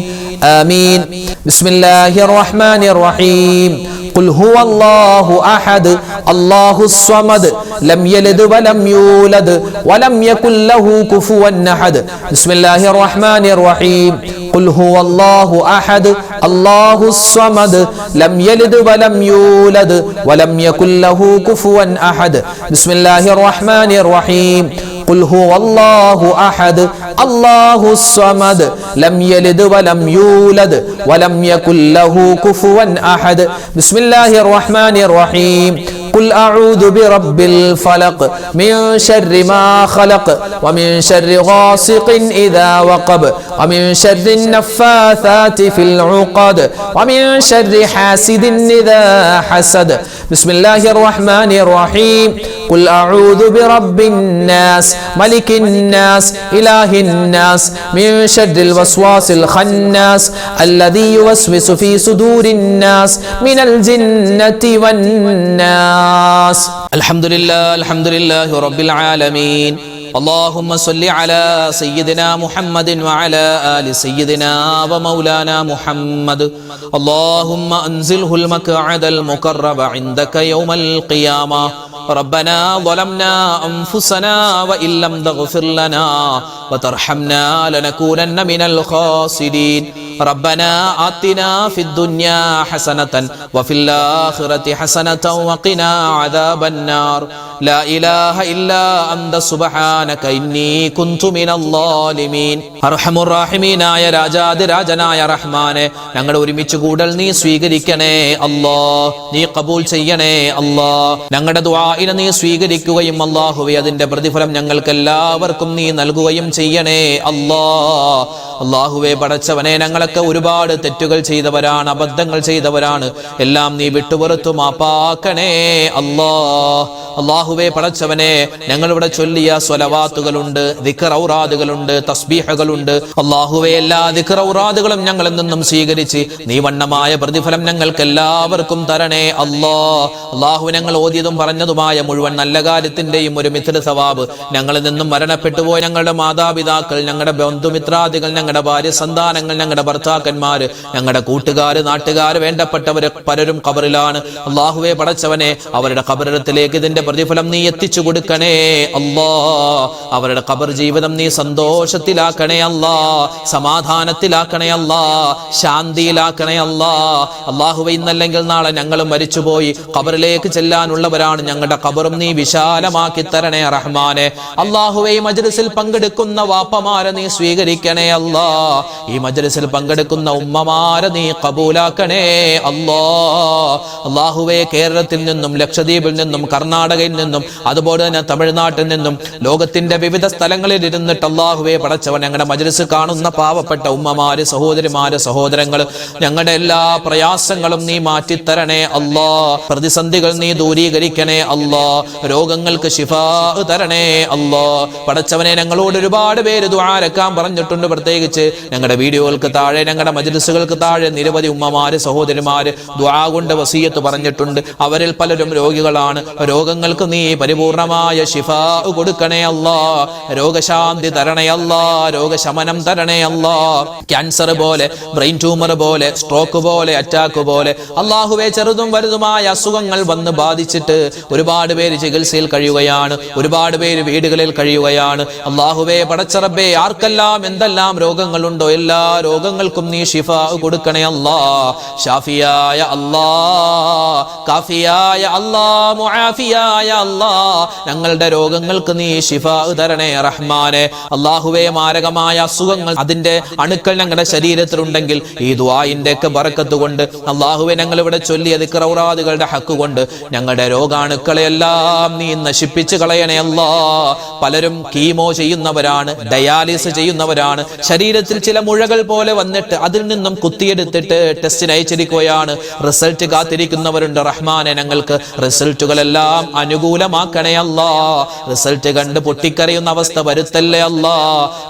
آمين. بسم الله الرحمن الرحيم. قل هو الله أحد الله الصمد لم يلد ولم يولد ولم يكن له كفوا أحد. بسم الله الرحمن الرحيم. قل هو الله أحد الله الصمد لم يلد ولم يولد ولم يكن له كفوا أحد. بسم الله الرحمن الرحيم. قل هو الله أحد الله الصمد لم يلد ولم يولد ولم يكن له كفوا أحد. بسم الله الرحمن الرحيم. قل أعوذ برب الفلق من شر ما خلق ومن شر غاسق إذا وقب ومن شر النفاثات في العقد ومن شر حاسد إذا حسد. بسم الله الرحمن الرحيم. قل أعوذ برب الناس ملك الناس إله الناس من شر الوسواس الخناس الذي يوسوس في صدور الناس من الجنة والناس. الحمد لله رب العالمين. اللهم صل على سيدنا محمد وعلى آل سيدنا ومولانا محمد. اللهم أنزله المقعد المقرب عندك يوم القيامة. ربنا ظلمنا أنفسنا وإن لم تغفر لنا وترحمنا لنكونن من الخاسرين. ربنا آتنا في الدنيا حسنة وفي الآخرة حسنة وقنا عذاب النار. لا إله إلا أنت سبحانك إني كنت من الظالمين. أرحم الراحمين يا രാജാതിരാജനായ റഹ്മാനെ, ഞങ്ങളുടെ ഒരുമിച്ച് കൂടൽ നീ സ്വീകരിക്കണേ അല്ലാ, നീ കബൂൽ ചെയ്യണേ അല്ലാ. ഞങ്ങളുടെ ദുആഇനെ നീ സ്വീകരിക്കുകയും അല്ലാഹുവേ അതിന്റെ പ്രതിഫലം ഞങ്ങൾക്ക് എല്ലാവർക്കും നീ നൽകുകയും ചെയ്യണേ അല്ലാ. അല്ലാഹുവേ പടച്ചവനെ, ഞങ്ങളൊക്കെ ഒരുപാട് തെറ്റുകൾ ചെയ്തവരാണ്, അബദ്ധങ്ങൾ ചെയ്തവരാണ്. എല്ലാം നീ വിട്ടുപുറത്തു മാപ്പാക്കണേ അല്ലാ. അല്ലാഹുവേ പടച്ചവനെ, ഞങ്ങളിവിടെ ചൊല്ലിയ സ്വലവാത്തുകളുണ്ട്, ദിക്ർ ഔറാദുകളുണ്ട്, തസ്ബീഹുകളുണ്ട്. അല്ലാഹുവേ എല്ലാ ദിക്ർ ഔറാദുകളും ഞങ്ങളിൽ നിന്നും സ്വീകരിച്ച് നീ വണ്ണമായ പ്രതിഫലം ഞങ്ങൾക്ക് എല്ലാവർക്കും തരണേ അല്ലാ. അല്ലാഹു ഞങ്ങൾ ഓതിയതും പറഞ്ഞതുമായ മുഴുവൻ നല്ല കാര്യത്തിന്റെയും ഒരു മിഥ്ല സവാബ് ഞങ്ങളിൽ നിന്നും മരണപ്പെട്ടുപോയ ഞങ്ങളുടെ മാതാപിതാക്കൾ, ഞങ്ങളുടെ ബന്ധുമിത്രാദികൾ, ഞങ്ങളുടെ ഭാര്യ സന്താനങ്ങൾ, ഞങ്ങളുടെ ഭർത്താക്കന്മാര്, ഞങ്ങളുടെ കൂട്ടുകാര്, നാട്ടുകാര്, വേണ്ടപ്പെട്ടവര് പലരും ഖബറിലാണ്. അല്ലാഹുവേ പടച്ചവനെ, അവരുടെ ഖബറിടത്തിലേക്ക് ഇതിന്റെ അതിന്റെ പ്രതിഫലം നീ എത്തിച്ചു കൊടുക്കണേ അല്ലാ. അവരുടെ ഖബർ ജീവിതം നീ സന്തോഷത്തിലാക്കണേ അല്ലാ, സമാധാനത്തിലാക്കണേ അല്ലാ, ശാന്തിയിലാക്കണേ അല്ലാ. അല്ലാഹുവേ ഇന്നല്ലെങ്കിൽ നാളെ ഞങ്ങൾ മരിച്ചുപോയി ഖബറിലേക്ക് ചെല്ലാനുള്ളവരാണ്. ഞങ്ങളുടെ ഖബറും നീ വിശാലമാക്കി തരണേ റഹ്മാനെ. അല്ലാഹുവേ മജ്ലിസിൽ പങ്കെടുക്കുന്ന വാപ്പമാരെ നീ സ്വീകരിക്കണേ അല്ലാ. ഈ മജ്ലിസിൽ പങ്കെടുക്കുന്ന ഉമ്മമാരെ നീ ഖബൂലാക്കണേ അല്ലാ. അല്ലാഹുവേ കേരളത്തിൽ നിന്നും ലക്ഷദ്വീപിൽ നിന്നും കർണാടകയിൽ നിന്നും അതുപോലെ തന്നെ തമിഴ്നാട്ടിൽ നിന്നും ലോകത്തിന്റെ വിവിധ സ്ഥലങ്ങളിൽ ഇരുന്നിട്ട് അല്ലാഹുവേ പടച്ചവൻ ഞങ്ങളുടെ മജ്ലിസ് കാണുന്ന പാവപ്പെട്ട ഉമ്മമാര്, സഹോദരിമാര്, സഹോദരങ്ങൾ, ഞങ്ങളുടെ എല്ലാ പ്രയാസങ്ങളും നീ മാറ്റിത്തരണേ അല്ലാ. പ്രതിസന്ധികൾ നീ ദൂരീകരിക്കണേ അല്ലാ. രോഗങ്ങൾക്ക് ശിഫാ തരണേ അല്ലാ. പടച്ചവനെ ഞങ്ങളോട് ഒരുപാട് പേര് ദുആരക്കാൻ പറഞ്ഞിട്ടുണ്ട്. പ്രത്യേകിച്ച് ഞങ്ങളുടെ വീഡിയോകൾക്ക് താഴെ, ഞങ്ങളുടെ മജ്ലിസുകൾക്ക് താഴെ നിരവധി ഉമ്മമാര്, സഹോദരിമാര് ദുആ കൊണ്ട് വസിയത്ത് പറഞ്ഞിട്ടുണ്ട്. അവരിൽ പലരും രോഗികളാണ്. രോഗങ്ങൾക്ക് നീ പരിപൂർണമായ ശിഫാ കൊടുക്കണേ അല്ലാ. രോഗശാന്തി തരണേ അല്ലാ. രോഗശമനം തരണേ അല്ലാ. ക്യാൻസർ പോലെ, ബ്രെയിൻ ട്യൂമർ പോലെ, സ്ട്രോക്ക് പോലെ, അറ്റാക്ക് പോലെ അല്ലാഹുവേ ചെറുതും വലുതുമായ അസുഖങ്ങൾ വന്ന് ബാധിച്ചിട്ട് ഒരുപാട് പേര് ചികിത്സയിൽ കഴിയുകയാണ്. ഒരുപാട് പേര് വീടുകളിൽ കഴിയുകയാണ്. അല്ലാഹുവേ പടച്ച റബ്ബേ ആർക്കെല്ലാം എന്തെല്ലാം രോഗങ്ങളുണ്ടോ എല്ലാ രോഗങ്ങൾക്കും നീ ശിഫാ കൊടുക്കണേ അല്ലാ. ഷാഫിയായ അല്ലാ, കാഫിയായ അല്ലാ, മുആഫിയായ അല്ലാ, ഞങ്ങളുടെ രോഗങ്ങൾക്ക് നീ ശിഫാ തരണേ റഹ്മാനെ. അല്ലാഹുവേ മാരകമായ അസുഖങ്ങൾ അതിന്റെ അണുക്കൾ ഞങ്ങളുടെ ശരീരത്തിലുണ്ടെങ്കിൽ ഈ ദുആഇന്റെ ഒക്കെ ബറക്കത്ത് കൊണ്ട് അല്ലാഹുവേ ഞങ്ങൾ ഇവിടെ ചൊല്ലിയ ദിക്റൗറാദുകളുടെ ഹക്ക് കൊണ്ട് ഞങ്ങളുടെ രോഗാണുക്കളെല്ലാം നീ നശിപ്പിച്ചു കളയണേ അല്ലാ. പലരും കീമോ ചെയ്യുന്നവരാണ്, ഡയാലിസിസ് ചെയ്യുന്നവരാണ്. ശരീരത്തിൽ ചില മുഴകൾ പോലെ വന്നിട്ട് അതിൽ നിന്നും കുത്തിയെടുത്തിട്ട് ടെസ്റ്റിന് അയച്ചിരിക്കുകയാണ്. റിസൾട്ട് കാത്തിരിക്കുന്നവരുണ്ട്. റഹ്മാനെ ഞങ്ങൾക്ക് റിസൾട്ടുകളെല്ലാം അനുകൂലമാക്കണേ അല്ലാ. റിസൾട്ട് കണ്ട് പൊട്ടിക്കരയുന്ന അവസ്ഥ വരുത്തല്ലേ അല്ലാ.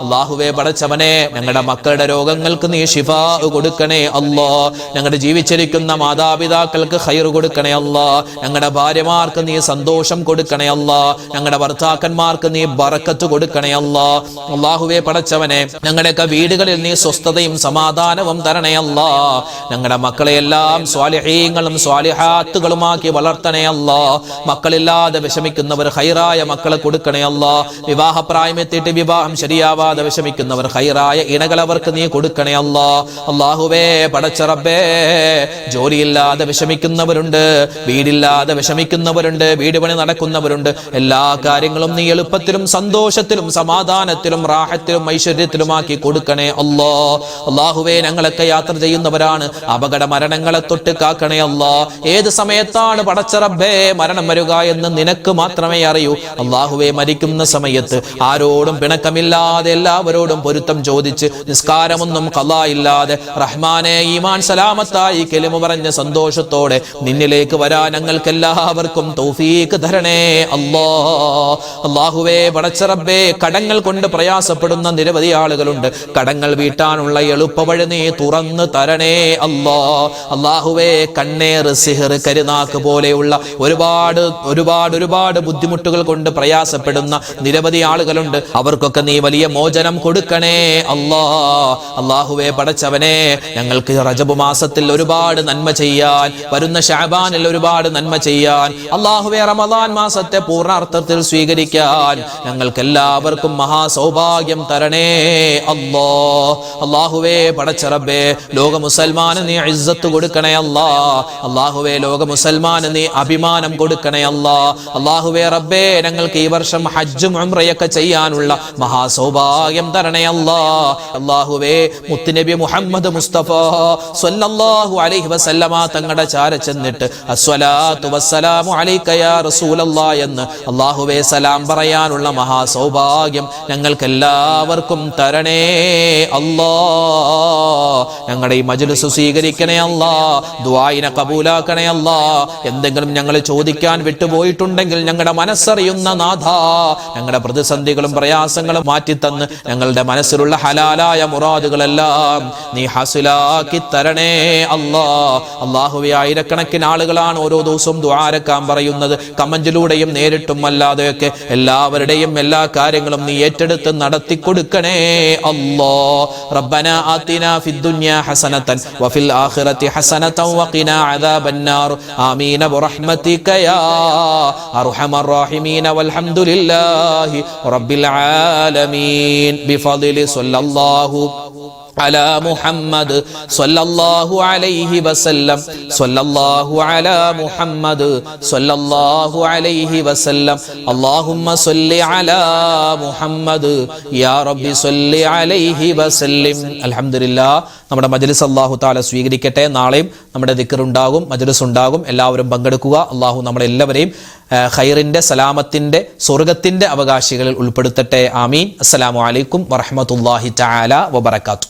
അല്ലാഹുവേ പടച്ചവനെ ഞങ്ങളുടെ മക്കളുടെ രോഗങ്ങൾക്ക് നീ ശിഫാ കൊടുക്കണേ അല്ലാ. ഞങ്ങളുടെ ജീവിച്ചിരിക്കുന്ന മാതാപിതാക്കൾക്ക് ഖൈർ കൊടുക്കണേ അല്ലാ. ഞങ്ങളുടെ ഭാര്യമാർക്ക് നീ സന്തോഷം കൊടുക്കണേ അല്ലാ. ഞങ്ങളുടെ ഭർത്താക്കന്മാർക്ക് നീ ബറക്കത്ത് കൊടുക്കണേ അല്ലാ. അല്ലാഹുവേ പടച്ചവനെ ഞങ്ങളുടെയൊക്കെ വീടുകളിൽ നീ സ്വസ്ഥതയും സമാധാനവും തരണേ അല്ലാ. ഞങ്ങളുടെ മക്കളെയെല്ലാം സ്വാലിഹീങ്ങളും സ്വാലിഹാത്തുകളുമാക്കി വളർത്തണേ അല്ലാ. മക്കളില്ലാതെ വിഷമിക്കുന്നവർ ഖൈറായ മക്കളെ കൊടുക്കണേ അല്ലാ. വിവാഹപ്രായമെത്തിയിട്ട് വിവാഹം ശരിയാവാതെ വിഷമിക്കുന്നവർ ഖൈറായ ഇണകളവർക്ക് നീ കൊടുക്കണേ അല്ലാ. അല്ലാഹുവേ പടച്ച റബ്ബേ ജോലിയില്ലാതെ വിഷമിക്കുന്നവരുണ്ട്, വീടില്ലാതെ വിഷമിക്കുന്നവരുണ്ട്, വീട് പണി നടക്കുന്നവരുണ്ട്. എല്ലാ കാര്യങ്ങളും നീ എളുപ്പത്തിലും സന്തോഷത്തിലും സമാധാനത്തിലും റാഹത്തിലും ഐശ്വര്യത്തിലുമാക്കി കൊടുക്കണേ അല്ലാ. അല്ലാഹുവേ ഞങ്ങളൊക്കെ യാത്ര ചെയ്യുന്നവരാണ്. അപകട മരണങ്ങളെ തൊട്ട് കാക്കണേ അല്ലാ. ഏത് സമയത്താണ് പടച്ച റബ്ബേ മരണം വരിക എന്ന് നിനക്ക് മാത്രമേ അറിയൂ. അല്ലാഹുവേ മരിക്കുന്ന സമയത്ത് ആരോടും പിണക്കമില്ലാതെ എല്ലാവരോടും പൊരുത്തം ചോദിച്ച് നിസ്കാരമൊന്നും ഖളാ ഇല്ലാതെ റഹ്മാനെ ഈമാൻ സലാമത്തായി കലിമ പറഞ്ഞ സന്തോഷത്തോടെ നിന്നിലേക്ക് വരാൻ ഞങ്ങൾക്ക് എല്ലാവർക്കും തൗഫീഖ് തരണേ അല്ലാ. അല്ലാഹുവേ പടച്ച റബ്ബേ കടങ്ങൾ കൊണ്ട് പ്രയാസപ്പെടുന്ന നിരവധി ആളുകളുണ്ട്. കടങ്ങൾ വീട്ടാനുള്ള എളുപ്പവഴി നീ തുറന്നു തരണേ അല്ലാ. അല്ലാഹുവേ കണ്ണേർ, സിഹർ, കരുനാക്ക് പോലെയുള്ള ഒരുപാട് ഒരുപാട് ഒരുപാട് ബുദ്ധിമുട്ടുകൾ കൊണ്ട് പ്രയാസപ്പെടുന്ന നിരവധി ആളുകളുണ്ട്. അവർക്കൊക്കെ നീ വലിയ മോചനം കൊടുക്കണേ അല്ലാ. അല്ലാഹുവേ പടച്ചവനെ ഞങ്ങൾക്ക് റജബ് മാസത്തിൽ ഒരുപാട് നന്മ ചെയ്യാൻ, വരുന്ന ശഅബാനിൽ ഒരുപാട് നന്മ ചെയ്യാൻ, അല്ലാഹുവേ റമദാൻ മാസത്തെ പൂർണ്ണാർത്ഥത്തിൽ സ്വീകരിക്കാൻ ഞങ്ങൾക്ക് എല്ലാവർക്കും മഹാസൗഭാഗ്യം തരണേ അല്ലാ. അല്ലാഹുവേ പടച്ച റബ്ബേ ലോക മുസൽമാന് നീ ഇസ്സത്ത് കൊടുക്കണേ അല്ലാ. അല്ലാഹുവേ ലോക മുസൽമാന് നീ അഭിമാനം കൊടുക്കണേ അല്ലാ. അല്ലാഹുവേ റബ്ബേ ഞങ്ങൾക്ക് ഈ വർഷം ഹജ്ജും ഉംറയൊക്കെ ചെയ്യാനുള്ള മഹാസൗഭാഗ്യം തരണേ അല്ലാ. അല്ലാഹുവേ മുത്തുനബി മുഹമ്മദ് മുസ്തഫ സ്വല്ലല്ലാഹു അലൈഹി വസല്ലമ തങ്ങളുടെ ചാര ചെന്നിട്ട് അസ്സലാത്തു വസ്സലാമു അലൈക യാ റസൂലല്ലാഹ് എന്ന് അല്ലാഹുവേ സലാം പറയാനുള്ള മഹാസൗഭാഗ്യം ഞങ്ങൾക്ക് എല്ലാവർക്കും തരണേ അല്ലാ. ഞങ്ങളുടെ ഈ മജ്ലിസ് സ്വീകരിക്കണേ അല്ലാ. ദുആഇനെ കബൂലാക്കണേ അല്ലാ. എന്തെങ്കിലും ഞങ്ങൾ ചോദിക്കാൻ വിട്ടുപോയിട്ടുണ്ടെങ്കിൽ ഞങ്ങളുടെ മനസ്സറിയുന്ന നാഥ ഞങ്ങളുടെ പ്രതിസന്ധികളും പ്രയാസങ്ങളും മാറ്റിത്തന്ന് ഞങ്ങളുടെ മനസ്സിലുള്ള ഹലാലായ മുറാദുകളെല്ലാം നീ ഹാസിലാക്കി തരണേ അല്ലാ. അല്ലാഹുവേ ആയിരക്കണക്കിന് ആളുകളാണ് ഓരോ ദിവസവും ദുആരക്കാൻ പറയുന്നത്. കമന്റിലൂടെയും നേരിട്ടും അല്ലാതെയൊക്കെ എല്ലാവരുടെയും എല്ലാ കാര്യങ്ങളും നീ ഏറ്റെടുത്ത് നടത്തി കൊടുക്കണേ അല്ലാ. റബ്ബനാ ആതിനാ ഫിദ്ദുനിയാ ഹസനതൻ വഫിൽ ആഖിറതി ഹസനതൻ വഖിനാ അദാബന്നാർ. ആമീൻ ബിറഹ്മതിക യാ അർഹമർ റഹീമീന വൽഹംദുലില്ലാഹി റബ്ബിൽ ആലമീൻ ബിഫദ്ലി സ്വല്ലല്ലാഹു على محمد صلى الله عليه وسلم صلى الله على محمد صلى الله عليه وسلم اللهم صل على محمد يا رب صل عليه وسلم الحمد لله നമ്മുടെ മജ്‌ലിസ് അല്ലാഹു തആല സ്വീകരിക്കട്ടെ. നാളെയും നമ്മുടെ ദിക്ർ ഉണ്ടാകും, മജ്‌ലിസ് ഉണ്ടാകും. എല്ലാവരും പങ്കെടുക്കുക. അല്ലാഹു നമ്മളെല്ലാവരെയും ഖൈറിന്റെ, സലാമത്തിന്റെ, സ്വർഗ്ഗത്തിന്റെ അവകാശികളിൽ ഉൾപ്പെടുത്തട്ടെ. ആമീൻ. അസ്സലാമു അലൈക്കും വറഹ്മത്തുള്ളാഹി തആല വബറകാതുഹു.